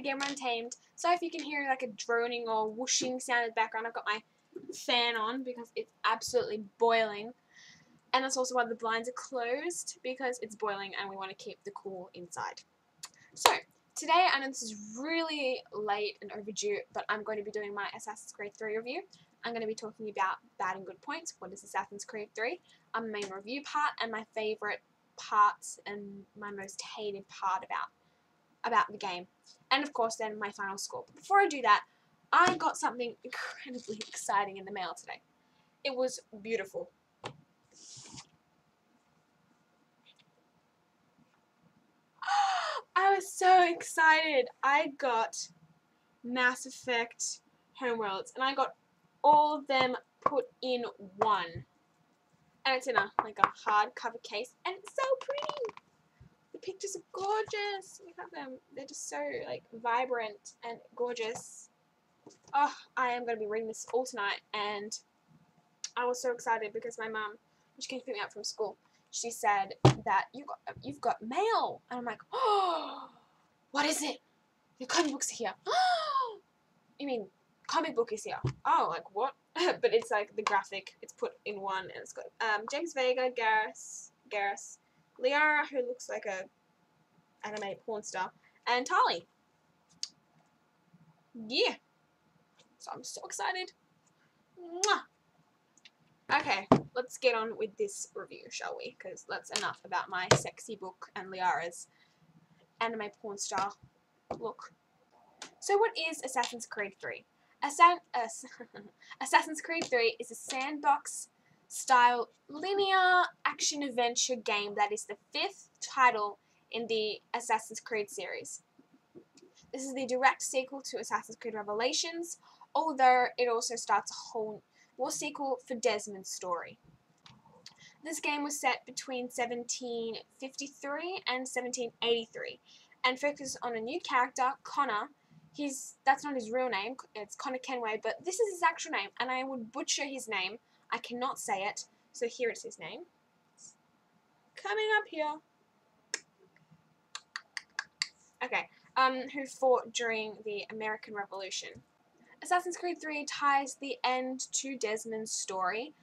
the game Untamed. So if you can hear like a droning or whooshing sound in the background, I've got my fan on because it's absolutely boiling. And that's also why the blinds are closed, because it's boiling and we want to keep the cool inside. So, today, I know this is really late and overdue, but I'm going to be doing my Assassin's Creed 3 review. I'm going to be talking about bad and good points, what is Assassin's Creed 3, the main review part, and my favourite parts and my most hated part about the game. And of course then my final score. But before I do that, I got something incredibly exciting in the mail today. It was beautiful. I was so excited. I got Mass Effect Homeworlds, and I got all of them put in one. And it's in a hardcover case, and it's so pretty. The pictures are gorgeous. Look at them. They're just so vibrant and gorgeous. Oh, I am going to be reading this all tonight, and I was so excited because my mum, when she came to pick me up from school, she said that you've got mail, and I'm like, oh, what is it? The comic books are here. You mean comic book is here? Oh, like what? But it's like the graphic. It's put in one, and it's got James Vega, Garrus, Liara, who looks like a anime porn star, and Tali. Yeah. So I'm so excited. Mwah. Okay, let's get on with this review, shall we? Because that's enough about my sexy book and Liara's anime porn star look. So what is Assassin's Creed 3? Assassin's Creed 3 is a sandbox-style linear action-adventure game that is the 5th title in the Assassin's Creed series. This is the direct sequel to Assassin's Creed Revelations, although it also starts a whole war sequel for Desmond's story. This game was set between 1753 and 1783 and focuses on a new character, Connor. That's not his real name, it's Connor Kenway, but this is his actual name, and I would butcher his name. I cannot say it, so here it's his name. Coming up here. Okay, who fought during the American Revolution. Assassin's Creed 3 ties the end to Desmond's story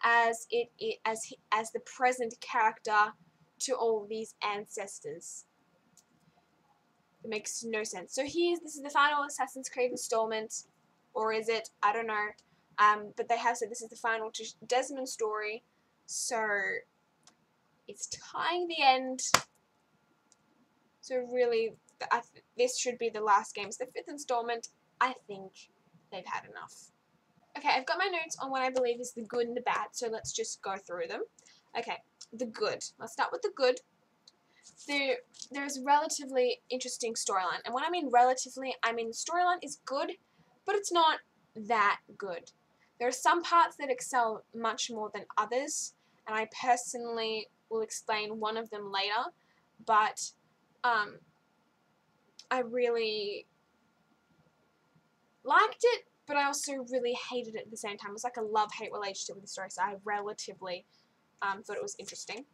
as the present character to all these ancestors. It makes no sense. So this is the final Assassin's Creed installment, or is it? I don't know. But they have said this is the final to Desmond's story, so it's tying the end. So really, this should be the last game. It's the 5th installment. I think they've had enough. Okay, I've got my notes on what I believe is the good and the bad, so let's just go through them. Okay, the good. Let's start with the good. There's a relatively interesting storyline. And when I mean relatively, I mean the storyline is good, but it's not that good. There are some parts that excel much more than others, and I personally will explain one of them later, but I really liked it, but I also really hated it at the same time. It was like a love-hate relationship with the story, so I relatively thought it was interesting.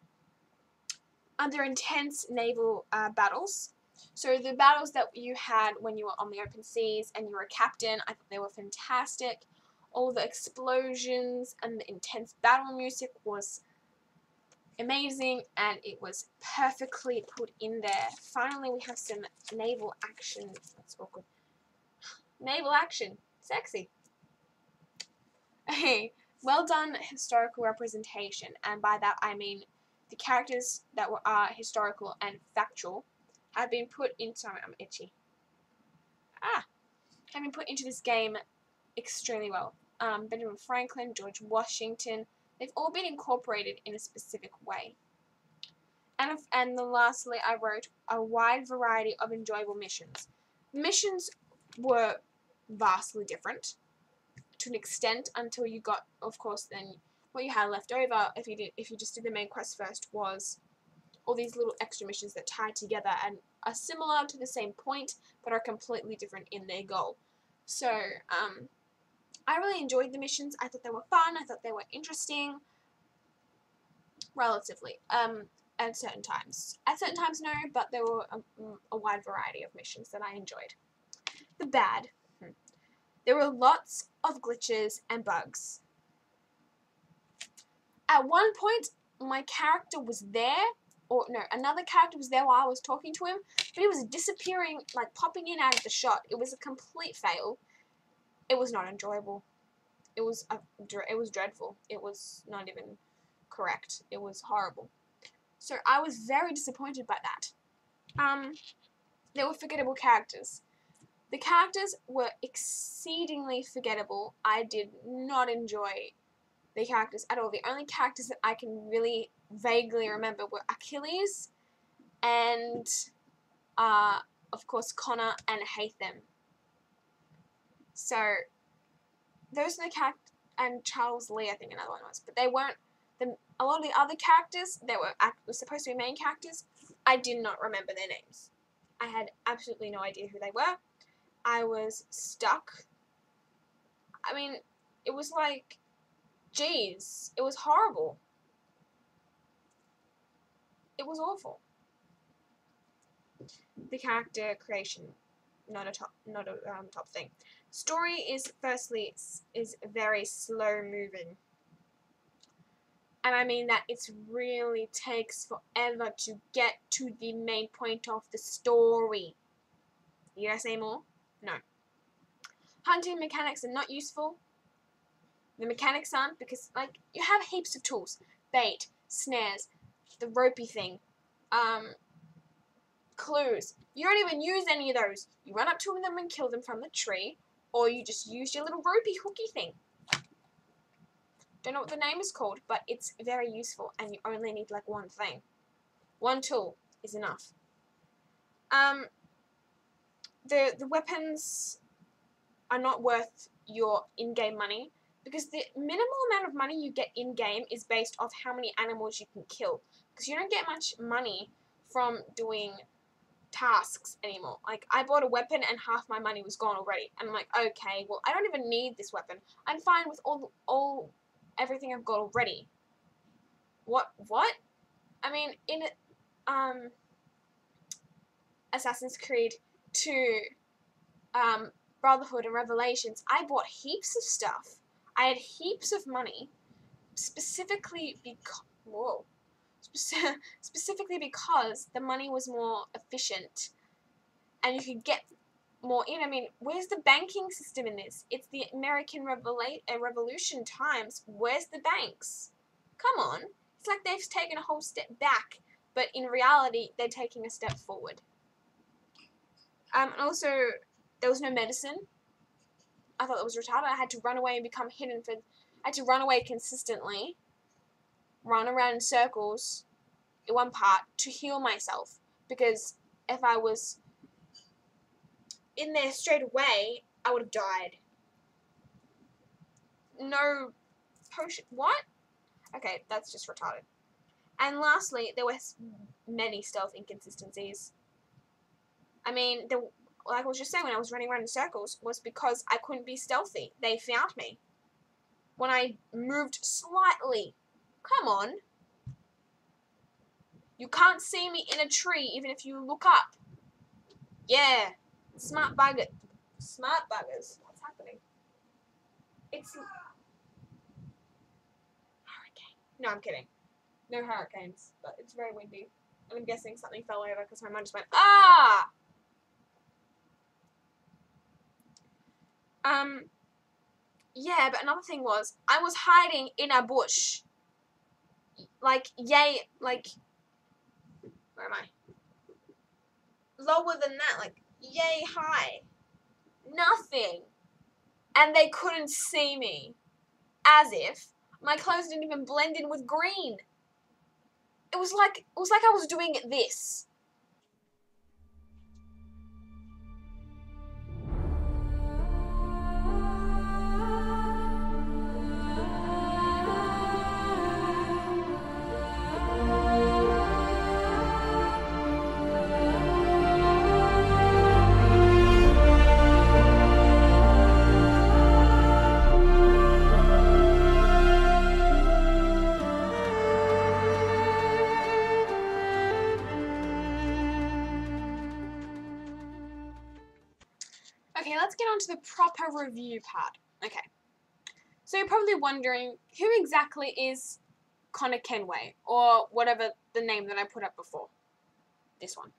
Under intense naval battles. So the battles that you had when you were on the open seas and you were a captain, I thought they were fantastic. All the explosions and the intense battle music was amazing, and it was perfectly put in there. Finally, we have some naval action. That's awkward. Naval action. Sexy. Hey, well done historical representation, and by that I mean the characters that are historical and factual have been put into. Sorry, I'm itchy. Have been put into this game extremely well. Benjamin Franklin, George Washington, they've all been incorporated in a specific way. And then lastly, I wrote a wide variety of enjoyable missions. The missions were vastly different to an extent until you got, of course, then what you had left over if you just did the main quest first was all these little extra missions that tie together and are similar to the same point but are completely different in their goal. So I really enjoyed the missions. I thought they were fun. I thought they were interesting. Relatively. At certain times. At certain times, no, but there were a wide variety of missions that I enjoyed. The bad. There were lots of glitches and bugs. At one point, my character was there, or no, another character was there while I was talking to him, but he was disappearing, like popping in out of the shot. It was a complete fail. It was not enjoyable. It was dreadful. It was not even correct. It was horrible. So I was very disappointed by that. There were forgettable characters. The characters were exceedingly forgettable. I did not enjoy the characters at all. The only characters that I can really vaguely remember were Achilles and, of course, Connor and Haytham. So, those are the characters, and Charles Lee, I think another one was. But they weren't, a lot of the other characters that were supposed to be main characters, I did not remember their names. I had absolutely no idea who they were. I was stuck. I mean, it was like, geez, it was horrible. It was awful. The character creation, not a top thing. Story is very slow moving. And I mean that it really takes forever to get to the main point of the story. Did I say more? No. Hunting mechanics are not useful. The mechanics aren't, because, like, you have heaps of tools. Bait, snares, the ropey thing, clues. You don't even use any of those. You run up to them and kill them from the tree, or you just use your little ropey hooky thing. Don't know what the name is called, but it's very useful, and you only need, like, one thing. One tool is enough. The weapons are not worth your in-game money, because the minimal amount of money you get in-game is based off how many animals you can kill. Because you don't get much money from doing tasks anymore. Like, I bought a weapon and half my money was gone already. And I'm like, okay, well, I don't even need this weapon. I'm fine with everything I've got already. What? I mean, in Assassin's Creed 2, Brotherhood and Revelations, I bought heaps of stuff. I had heaps of money, specifically because the money was more efficient, and you could get more in. I mean, where's the banking system in this? It's the American Revolution times. Where's the banks? Come on. It's like they've taken a whole step back, but in reality, they're taking a step forward. And also, there was no medicine. I thought that was retarded. I had to run away and become hidden I had to run away consistently, run around in circles in one part to heal myself, because if I was in there straight away, I would have died. No potion. What? Okay, that's just retarded. And lastly, there were many stealth inconsistencies. I mean, like I was just saying, when I was running around in circles, was because I couldn't be stealthy. They found me. When I moved slightly. Come on. You can't see me in a tree even if you look up. Yeah. Smart buggers. What's happening? It's hurricane. No, I'm kidding. No hurricanes, but it's very windy. And I'm guessing something fell over because my mum just went, ah! Yeah, but another thing was, I was hiding in a bush. Like, where am I? Lower than that, like, yay high. Nothing. And they couldn't see me. As if my clothes didn't even blend in with green. It was like I was doing this. let's get on to the proper review part. Okay. So you're probably wondering, who exactly is Connor Kenway, or whatever the name that I put up before. This one.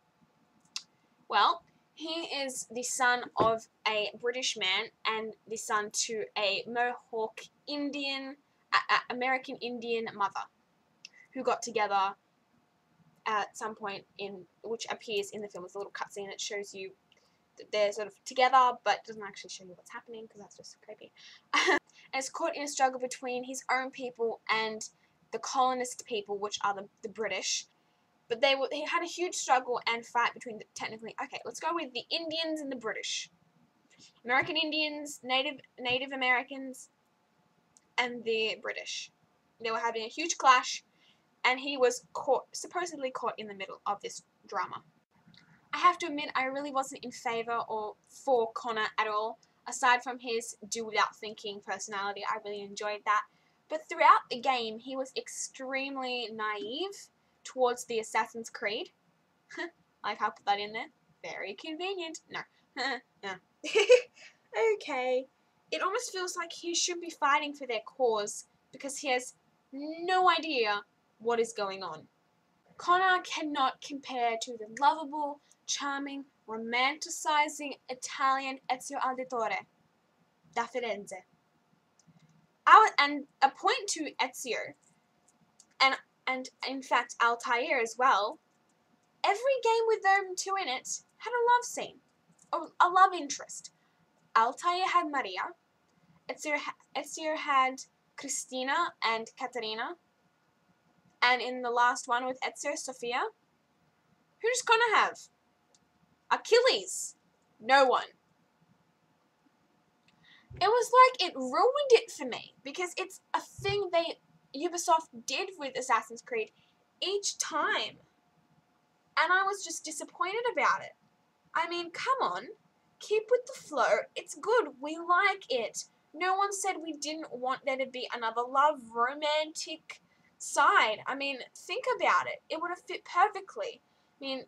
Well, he is the son of a British man and the son to a Mohawk Indian, American Indian mother, who got together at some point which appears in the film. It's a little cutscene that shows you that they're sort of together, but doesn't actually show you what's happening because that's just creepy. And is caught in a struggle between his own people and the colonist people, which are the British. But they had a huge struggle and fight between technically. Okay, let's go with the Indians and the British. American Indians, Native Americans, and the British. They were having a huge clash, and he was supposedly caught in the middle of this drama. I have to admit, I really wasn't in favor or for Connor at all. Aside from his do without thinking personality, I really enjoyed that. But throughout the game, he was extremely naive towards the Assassin's Creed. Like, I'll put that in there. Very convenient. No. No. Okay. It almost feels like he should be fighting for their cause because he has no idea what is going on. Connor cannot compare to the lovable, charming, romanticizing Italian Ezio Auditore da Firenze. And a point to Ezio, and in fact Altair as well, every game with them two in it had a love scene, a love interest. Altair had Maria, Ezio had Cristina and Caterina, and in the last one with Ezio, Sofia. Who's Connor have? Achilles. No one. It was like it ruined it for me because it's a thing Ubisoft did with Assassin's Creed each time. And I was just disappointed about it. I mean, come on. Keep with the flow. It's good. We like it. No one said we didn't want there to be another love romantic side. I mean, think about it. It would have fit perfectly. I mean,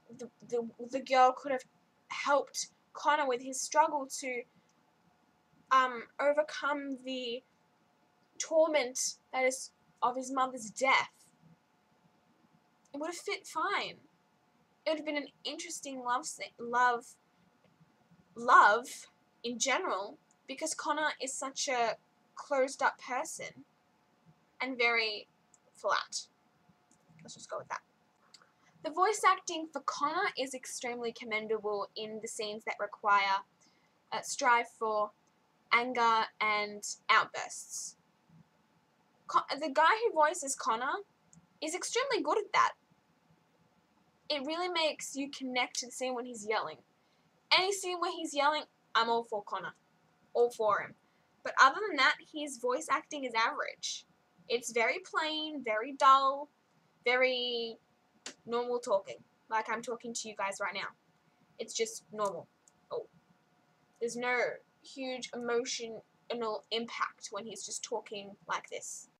the girl could have helped Connor with his struggle to overcome the torment that is of his mother's death. It would have fit fine. It would have been an interesting love in general, because Connor is such a closed up person and very flat. Let's just go with that. The voice acting for Connor is extremely commendable in the scenes that require strive for anger and outbursts. The guy who voices Connor is extremely good at that. It really makes you connect to the scene when he's yelling. Any scene where he's yelling, I'm all for Connor. All for him. But other than that, his voice acting is average. It's very plain, very dull, very normal talking. Like I'm talking to you guys right now. It's just normal. Oh. There's no huge emotional impact when he's just talking like this.